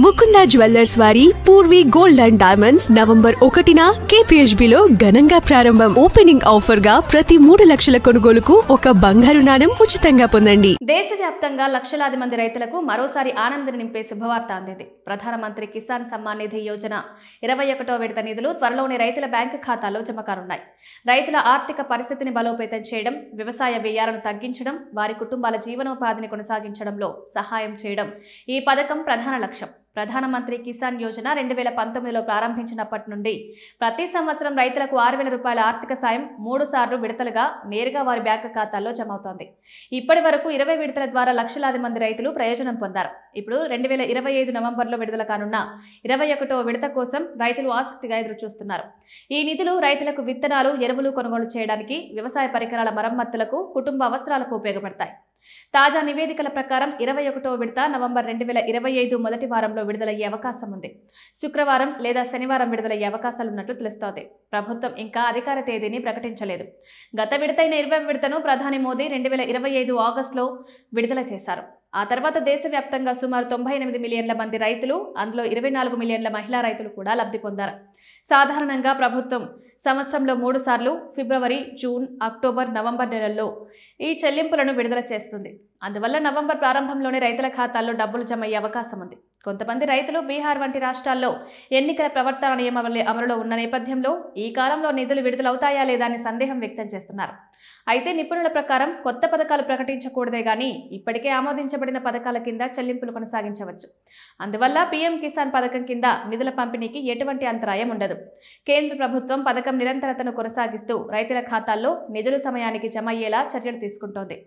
Mukunda jewellers వారి Purvi gold and diamonds November 1న KPHB లో ఘనంగా ప్రారంభం. ఓపెనింగ్ ఆఫర్ గా ప్రతి 3 లక్షల కొనుగోలుకు ఒక బంగారు నాణెం ఉచితంగా పొందండి. దేశవ్యాప్తంగా లక్షలాది మంది రైతులకు మరోసారి ఆనందం నింపే శుభవార్త అందింది. ప్రధానమంత్రి కిసాన్ సమ్మాన్ నిధి యోజన 21వ విడత నిధులు త్వరలోనే రైతుల బ్యాంకు ఖాతాలో జమ కానున్నాయి. రైతుల ఆర్థిక పరిస్థితిని బలోపేతం చేయడం, వ్యవసాయ వ్యయాలను తగ్గించడం, వారి కుటుంబాల జీవనోపాధిని కొనసాగించడంలో సహాయం చేయడం ఈ పథకం ప్రధాన లక్ష్యం. ప్రధానమంత్రి కిసాన్ యోజన 2019లో ప్రారంభించినప్పటి నుండి ప్రతి సంవత్సరం రైతులకు 6,000 రూపాయల ఆర్థిక సాయం 3 సార్లు విడతలుగా నేరుగా వారి బ్యాంకు ఖాతాల్లో జమ అవుతోంది. ఇప్పటి వరకు 20 విడతల ద్వారా లక్షలాది మంది రైతులు ప్రయోజనం పొందారు. ఇప్పుడు 2025 నవంబర్లో విడుదల కానున్న 21వ విడత కోసం రైతులు ఆసక్తిగా ఎదురుచూస్తున్నారు. ఈ నిధులు రైతులకు విత్తనాలు, ఎరువులు కొనుగోలు చేయడానికి, వ్యవసాయ పరికరాల మరమ్మతులకు, కుటుంబ అవసరాలకు ఉపయోగపడతాయి. తాజా నివేదికల ప్రకారం 21వ విడత నవంబర్ 2025 మొదటి వారంలో విడుదలయ్యే అవకాశం ఉంది. శుక్రవారం లేదా శనివారం విడుదలయ్యే అవకాశాలున్నట్లు తెలుస్తోంది. ప్రభుత్వం ఇంకా అధికార తేదీని ప్రకటించలేదు. గత విడతైన 20వ విడతను ప్రధాని మోదీ 2025 ఆగస్టులో విడుదల చేశారు. ఆ తర్వాత దేశవ్యాప్తంగా సుమారు 98 మిలియన్ల మంది రైతులు, అందులో 24 మిలియన్ల మహిళా రైతులు కూడా లబ్ధి పొందారు. సాధారణంగా ప్రభుత్వం సంవత్సరంలో 3 సార్లు ఫిబ్రవరి, జూన్, అక్టోబర్, నవంబర్ నెలల్లో ఈ చెల్లింపులను విడుదల చేస్తుంది. అందువల్ల నవంబర్ ప్రారంభంలోనే రైతుల ఖాతాల్లో డబ్బులు జమ అయ్యే అవకాశం ఉంది. కొంతమంది రైతులు బీహార్ వంటి రాష్ట్రాల్లో ఎన్నికల ప్రవర్తన నియమావళి అమలులో ఉన్న నేపథ్యంలో ఈ కాలంలో నిధులు విడుదలవుతాయా లేదా అని సందేహం వ్యక్తం చేస్తున్నారు. అయితే నిపుణుల ప్రకారం కొత్త పథకాలు ప్రకటించకూడదే గానీ ఇప్పటికే ఆమోదించబడిన పథకాల కింద చెల్లింపులు కొనసాగించవచ్చు. అందువల్ల పీఎం కిసాన్ పథకం కింద నిధుల పంపిణీకి ఎటువంటి అంతరాయం ఉండదు. కేంద్ర ప్రభుత్వం పథకం నిరంతరతను కొనసాగిస్తూ రైతుల ఖాతాల్లో నిధులు సమయానికి జమ అయ్యేలా చర్యలు తీసుకుంటోంది.